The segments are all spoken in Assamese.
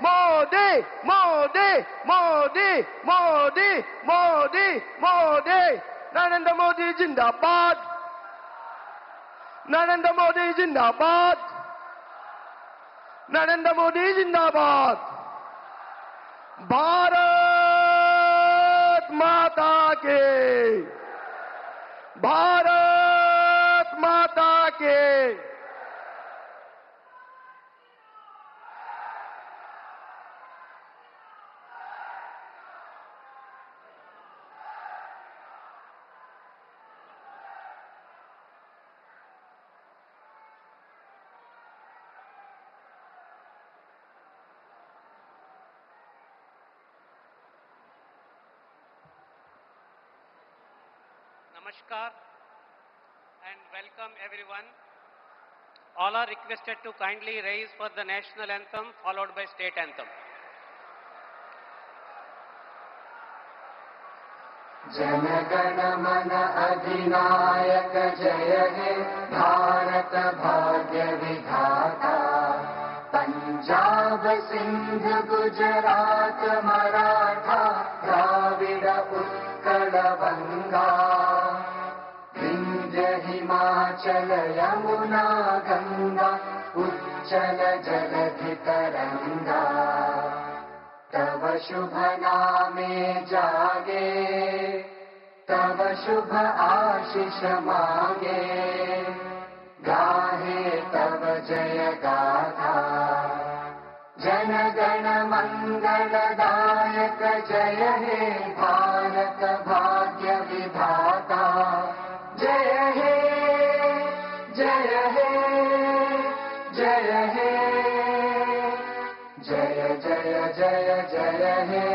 Modi, Modi, Modi, Modi, Modi, Modi. Narendra Modi Jindabad. Narendra Modi Jindabad. Narendra Modi Jindabad. Bharat Mata Ki. Bharat Mata Ki. Namaskar and welcome everyone. All are requested to kindly raise for the national anthem followed by state anthem. जनगण मन अधिनायक जय हे भारत भाग्य विधाता पंजाब सिंध गुजरात मराठा द्राविड उत्कल बंगा विंध्य हिमाचल यमुना गंगा उच्चल जलधि तरंगा तव शुभ नामे जागे तव शुभ आशीष मांगे गाहे तव जय गाथा जन गण मंगलदायक जय हे भारत भाग्य विधाता जय हे जय हे जय हे जय जय जय जय हे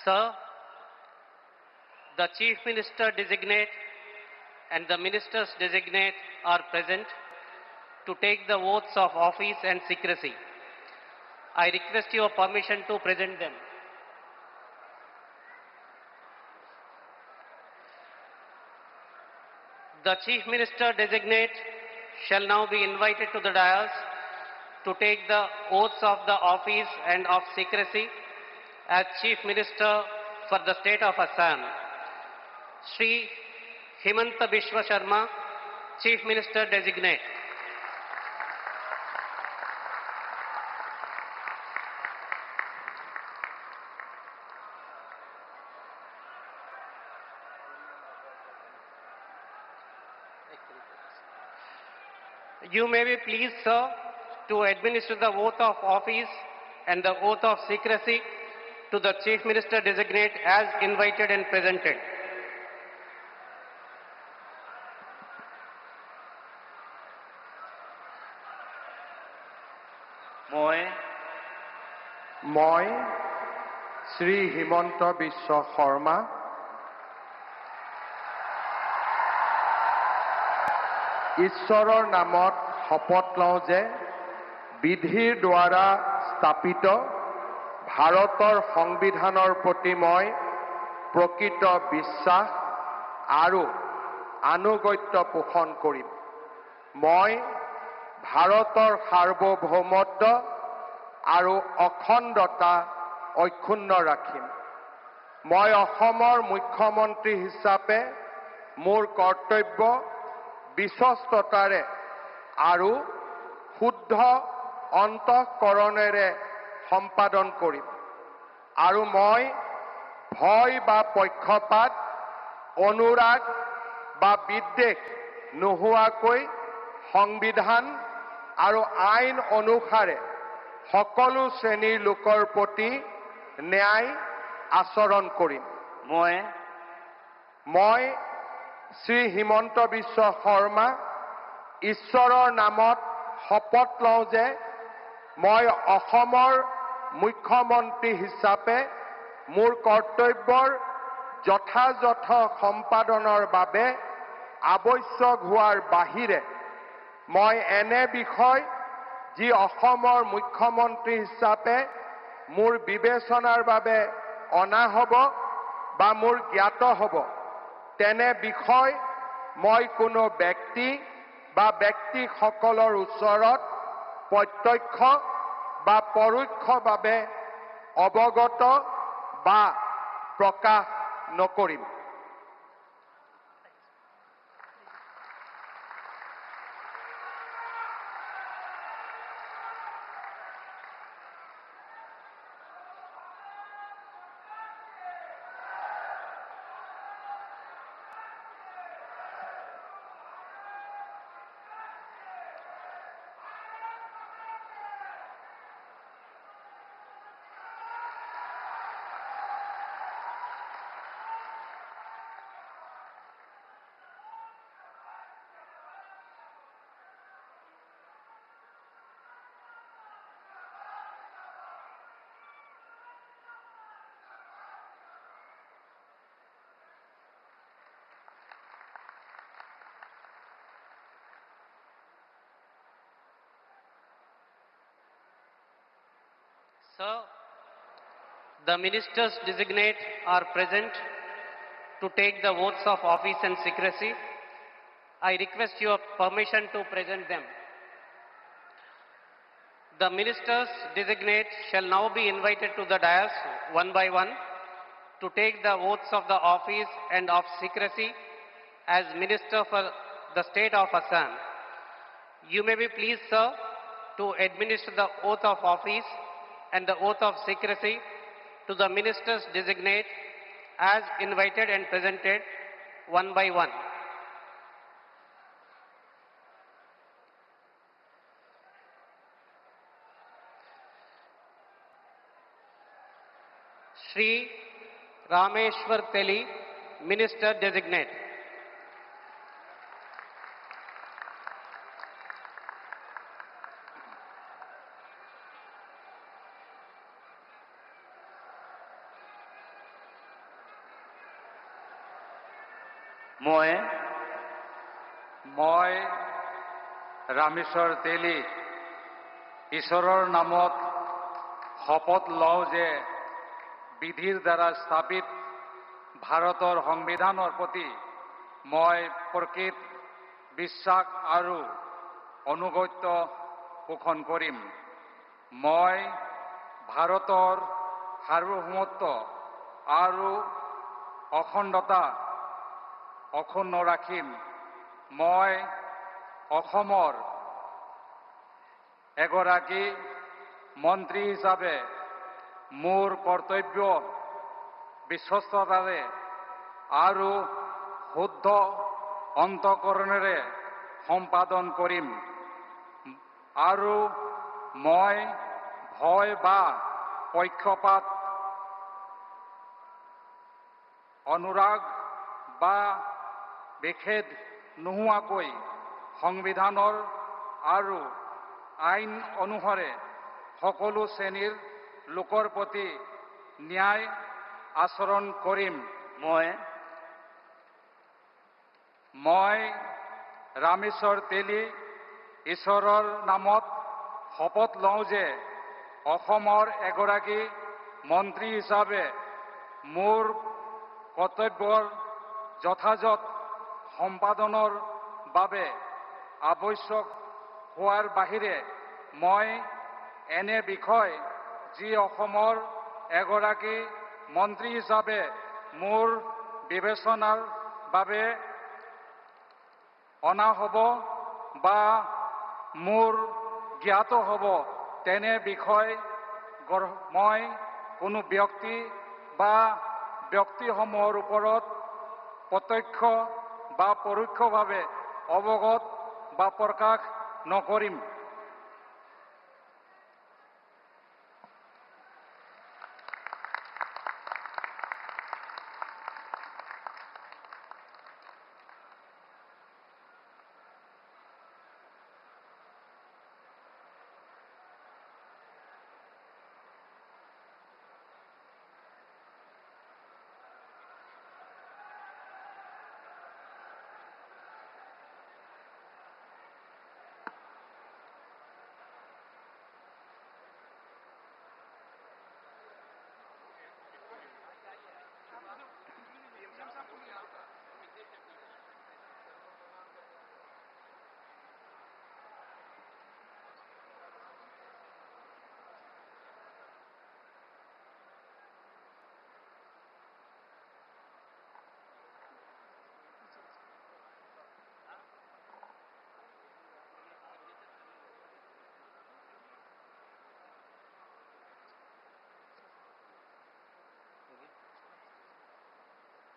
Sir, the Chief Minister designate and the Ministers designate are present to take the oaths of office and secrecy. I request your permission to present them. The Chief Minister designate shall now be invited to the dais to take the oaths of the office and of secrecy as Chief Minister for the State of Assam. Shri Himanta Biswa Sharma, Chief Minister designate. You may be pleased, sir, to administer the oath of office and the oath of secrecy to the Chief Minister designate as invited and presented. মই শ্ৰী হিমন্ত বিশ্ব শৰ্মা ঈশ্বৰৰ নামত শপত লওঁ যে বিধিৰ দ্বাৰা স্থাপিত ভাৰতৰ সংবিধানৰ প্ৰতি মই প্ৰকৃত বিশ্বাস আৰু আনুগত্য পোষণ কৰিম। মই ভাৰতৰ সাৰ্বভৌমত্ব আৰু অখণ্ডতা অক্ষুণ্ণ ৰাখিম। মই অসমৰ মুখ্যমন্ত্ৰী হিচাপে মোৰ কৰ্তব্য বিশ্বস্ততাৰে আৰু শুদ্ধ অন্তঃকৰণেৰে সম্পাদন কৰিম আৰু মই ভয় বা পক্ষপাত, অনুৰাগ বা বিদ্বেষ নোহোৱাকৈ সংবিধান আৰু আইন অনুসাৰে সকলো শ্ৰেণীৰ লোকৰ প্ৰতি ন্যায় আচৰণ কৰিম। মই শ্ৰী হিমন্ত বিশ্ব শৰ্মা ঈশ্বৰৰ নামত শপত লওঁ যে মই অসমৰ মুখ্যমন্ত্ৰী হিচাপে মোৰ কৰ্তব্যৰ যথাযথ সম্পাদনৰ বাবে আৱশ্যক হোৱাৰ বাহিৰে মই এনে বিষয় যি অসমৰ মুখ্যমন্ত্ৰী হিচাপে মোৰ বিবেচনাৰ বাবে অনা হ'ব বা মোৰ জ্ঞাত হ'ব, তেনে বিষয় মই কোনো ব্যক্তি বা ব্যক্তিসকলৰ ওচৰত প্ৰত্যক্ষ বা পৰোক্ষভাৱে অৱগত বা প্ৰকাশ নকৰিম। Sir, the ministers designate are present to take the oaths of office and secrecy. I request your permission to present them. The ministers designate shall now be invited to the dais one by one to take the oaths of the office and of secrecy as minister for the state of Assam. You may be pleased, sir, to administer the oath of office and the oath of secrecy to the ministers designate as invited and presented one by one. Shri Rameshwar Teli, Minister Designate. মই ৰামেশ্বৰ তেলী ঈশ্বৰৰ নামত শপত লওঁ যে বিধিৰ দ্বাৰা স্থাপিত ভাৰতৰ সংবিধানৰ প্ৰতি মই প্ৰকৃত বিশ্বাস আৰু অনুগত্য পোষণ কৰিম। মই ভাৰতৰ সাৰ্বভৌমত্ব আৰু অখণ্ডতা অক্ষুণ্ণ ৰাখিম। মই অসমৰ এগৰাকী মন্ত্ৰী হিচাপে মোৰ কৰ্তব্য বিশ্বস্ততাৰে আৰু শুদ্ধ অন্তঃকৰণেৰে সম্পাদন কৰিম আৰু মই ভয় বা পক্ষপাত, অনুৰাগ বা বিভেদ নোহোৱাকৈ সংবিধানৰ আৰু আইন অনুসাৰে সকলো শ্ৰেণীৰ লোকৰ প্ৰতি ন্যায় আচৰণ কৰিম। মই ৰামেশ্বৰ তেলী ঈশ্বৰৰ নামত শপত লওঁ যে অসমৰ এগৰাকী মন্ত্ৰী হিচাপে মোৰ কৰ্তব্যৰ যথাযথ সম্পাদনৰ বাবে আৱশ্যক হোৱাৰ বাহিৰে মই এনে বিষয় যি অসমৰ এগৰাকী মন্ত্ৰী হিচাপে মোৰ বিবেচনাৰ বাবে অনা হ'ব বা মোৰ জ্ঞাত হ'ব তেনে বিষয় মই কোনো ব্যক্তি বা ব্যক্তিসমূহৰ ওপৰত প্ৰত্যক্ষ বা পৰোক্ষভাৱে অৱগত বা প্ৰকাশ নকৰিম।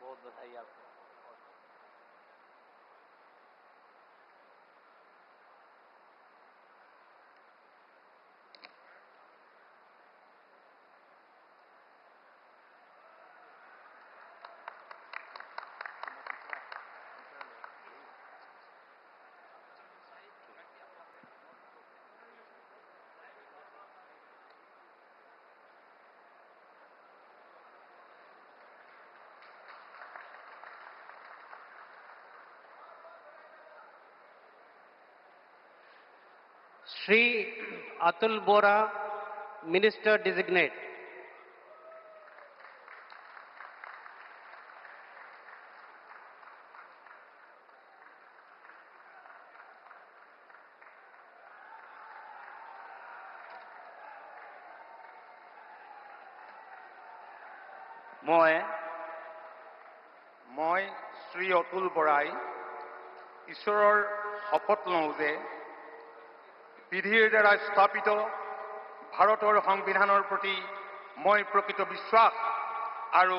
बहुत बधाई आपको। Shri Atul Bora, Minister Designate. মই শ্ৰী অতুল বৰাই ঈশ্বৰৰ শপত লওঁ যে বিধিৰ দ্বাৰা স্থাপিত ভাৰতৰ সংবিধানৰ প্ৰতি মই প্ৰকৃত বিশ্বাস আৰু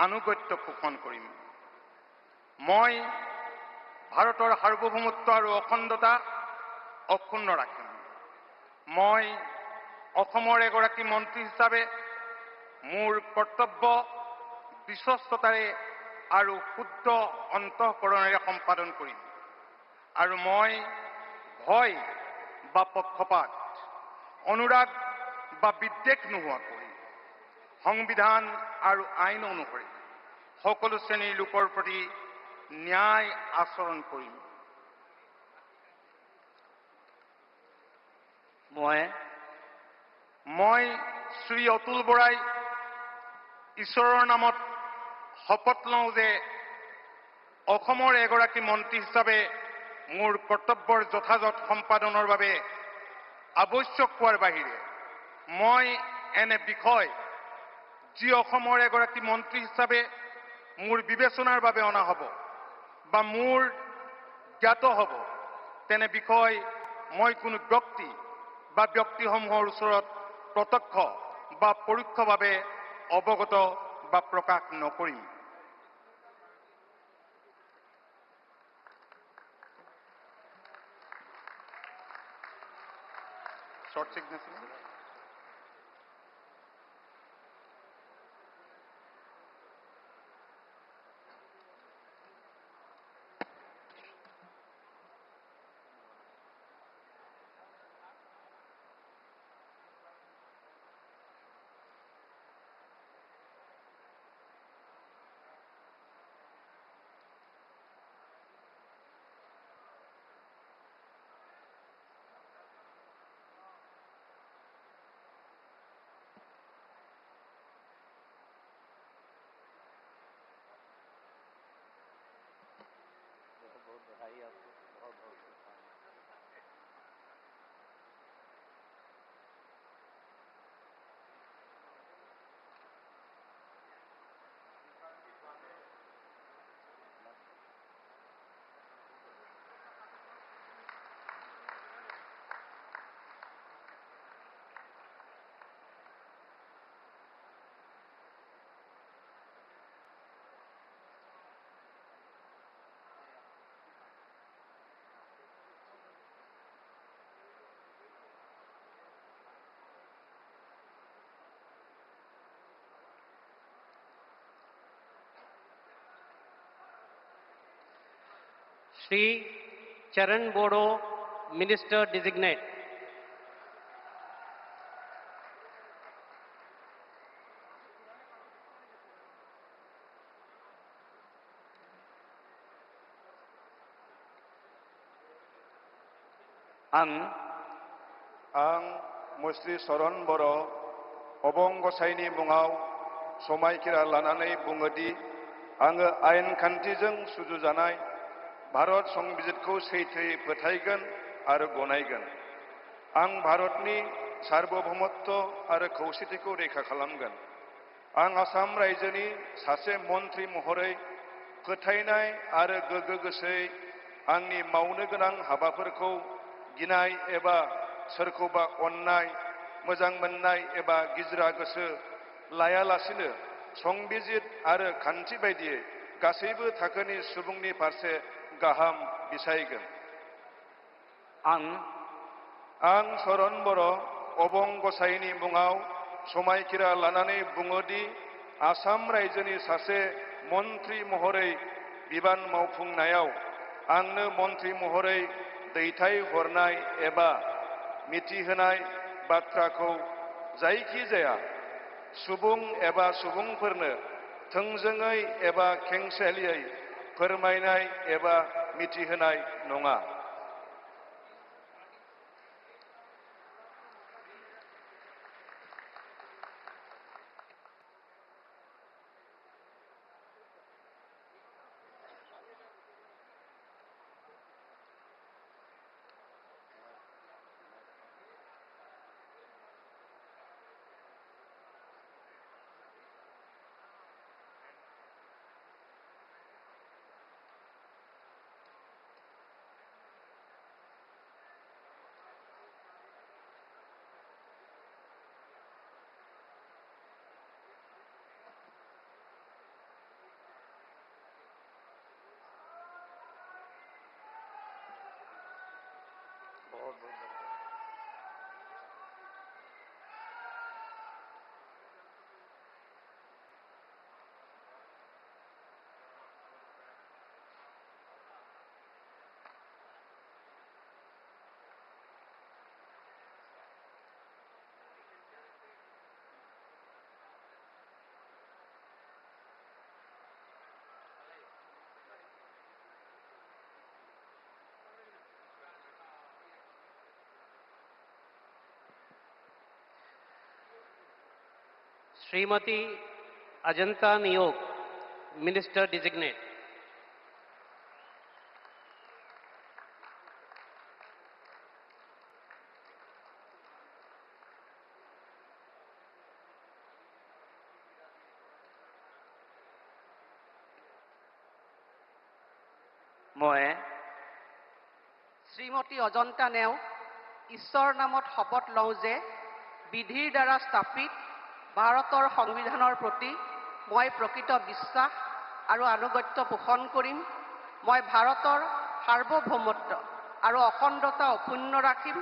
আনুগত্য পোষণ কৰিম। মই ভাৰতৰ সাৰ্বভৌমত্ব আৰু অখণ্ডতা অক্ষুণ্ণ ৰাখিম। মই অসমৰ এগৰাকী মন্ত্ৰী হিচাপে মোৰ কৰ্তব্য বিশ্বস্ততাৰে আৰু শুদ্ধ অন্তঃকৰণেৰে সম্পাদন কৰিম আৰু মই ভয় বা পক্ষপাত অনুৰাগ বা বিদ্বেষ নোহোৱাকৈ সংবিধান আৰু আইন অনুসৰি সকলো শ্ৰেণীৰ লোকৰ প্ৰতি ন্যায় আচৰণ কৰিম। মই শ্ৰী অতুল বৰাই ঈশ্বৰৰ নামত শপত লওঁ যে অসমৰ এগৰাকী মন্ত্ৰী হিচাপে মোৰ কৰ্তব্যৰ যথাযথ সম্পাদনৰ বাবে আৱশ্যক হোৱাৰ বাহিৰে মই এনে বিষয় যি অসমৰ এগৰাকী মন্ত্ৰী হিচাপে মোৰ বিবেচনাৰ বাবে অনা হ'ব বা মোৰ জ্ঞাত হ'ব তেনে বিষয় মই কোনো ব্যক্তি বা ব্যক্তিসমূহৰ ওচৰত প্ৰত্যক্ষ বা পৰোক্ষভাৱে অৱগত বা প্ৰকাশ নকৰিম। Short signature. Shri Charan Bodo, Minister Designate. आं मुस्रि चरण बर' अबं गसाइनि मुङाव समायखिरा लानानै बुङोदि आङो आयेन खान्थिजों सुजुजानाय भारत संबिजितखौ सैथोयै फोथायगोन आरो गनायगोन। आं भारतनि सार्वभौमत्व आरो खौसेथिखौ रैखा खालामगोन। आं आसाम रायजोनि सासे मन्थ्रि महरै फोथायनाय आरो गोगो गोसोयै आंनि मावनो गोनां हाबाफोरखौ गिनाय एबा सोरखौबा अननाय, मोजां मोननाय एबा गिज्रा गोसो लायालासिनो संबिजित आरो खान्थि बायदियै गासैबो थाखोनि सुबुंनि फारसे गाहाम बिसायगोन। आं चरण बर' अबं गसाइनि मुङाव समायखिरा लानानै बुङोदि आसाम रायजोनि सासे मन्थ्रि महरै बिबान मावफुंनायाव आंनो मन्थ्रि महरै दैथायहरनाय एबा मिथिहोनाय बाथ्राखौ जायखिजाया सुबुं एबा सुबुंफोरनो थोंजोङै एबा खेंसालियायै फोरमायनाय एबा मिथिहोनाय नङा। Srimati Ajanta Niyog, Minister Designate. মই শ্ৰীমতী অজন্তা নেওগ ঈশ্বৰৰ নামত শপত লওঁ যে বিধিৰ দ্বাৰা স্থাপিত ভাৰতৰ সংবিধানৰ প্ৰতি মই প্ৰকৃত বিশ্বাস আৰু আনুগত্য পোষণ কৰিম। মই ভাৰতৰ সাৰ্বভৌমত্ব আৰু অখণ্ডতা অক্ষুণ্ণ ৰাখিম।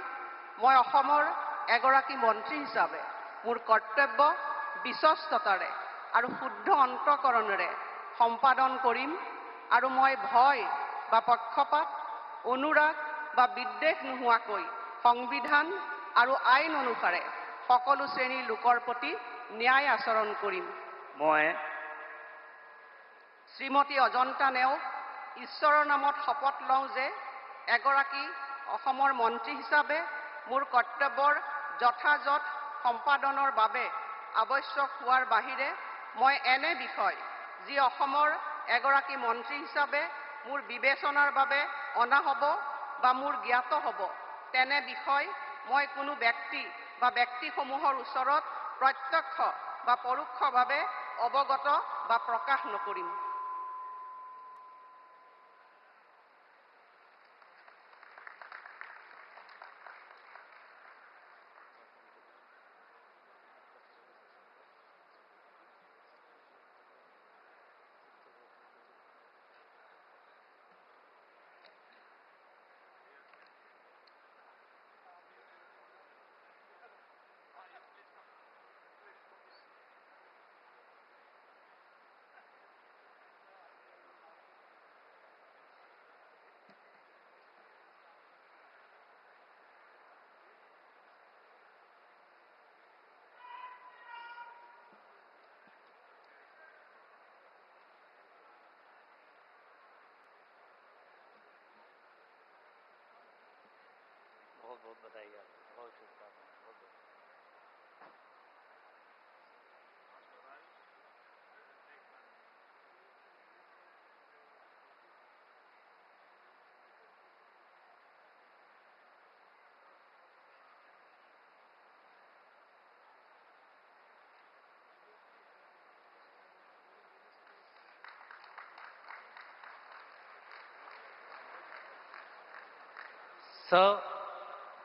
মই অসমৰ এগৰাকী মন্ত্ৰী হিচাপে মোৰ কৰ্তব্য বিশ্বস্ততাৰে আৰু শুদ্ধ অন্তঃকৰণেৰে সম্পাদন কৰিম আৰু মই ভয় বা পক্ষপাত, অনুৰাগ বা বিদ্বেষ নোহোৱাকৈ সংবিধান আৰু আইন অনুসাৰে সকলো শ্ৰেণীৰ লোকৰ প্ৰতি ন্যায় আচৰণ কৰিম। মই শ্ৰীমতী অজন্তা নেওগ ঈশ্বৰৰ নামত শপত লওঁ যে এগৰাকী অসমৰ মন্ত্ৰী হিচাপে মোৰ কৰ্তব্যৰ যথাযথ সম্পাদনৰ বাবে আৱশ্যক হোৱাৰ বাহিৰে মই এনে বিষয় যি অসমৰ এগৰাকী মন্ত্ৰী হিচাপে মোৰ বিবেচনাৰ বাবে অনা হ'ব বা মোৰ জ্ঞাত হ'ব তেনে বিষয় মই কোনো ব্যক্তি বা ব্যক্তিসমূহৰ ওচৰত প্ৰত্যক্ষ বা পৰোক্ষভাৱে অৱগত বা প্ৰকাশ নকৰিম। बहुत बहुत बधाई आप, बहुत शुभकामनाएं, बहुत बहुत। Sir,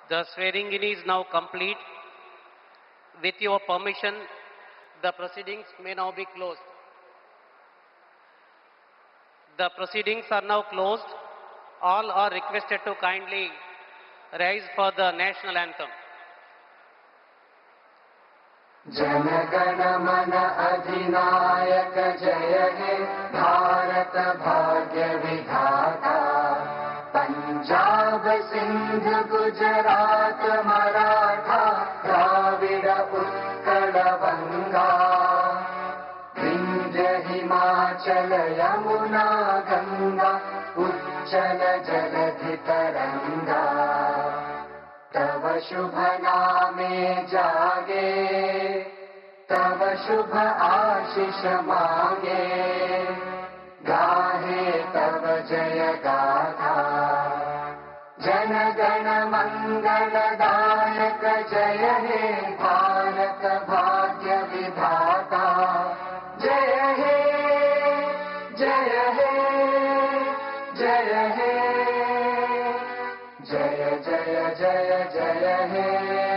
the swearing-in is now complete. With your permission, the proceedings may now be closed. The proceedings are now closed. All are requested to kindly rise for the national anthem. Jana Gana मन अधिनायक जय हे भारत भाग्य विधाता पंजाब सिंध गुजरात मराठा द्राविड उत्कल बंगा विंध्य हिमाचल यमुना गंगा उच्चल जलधि तरंगा तव शुभ नामे जागे तव शुभ आशीष मांगे गाहे तव जय गाथा जन गण मंगलदायक जय हे भारत भाग्य विधाता जय हे जय हे जय हे जय जय जय जय हे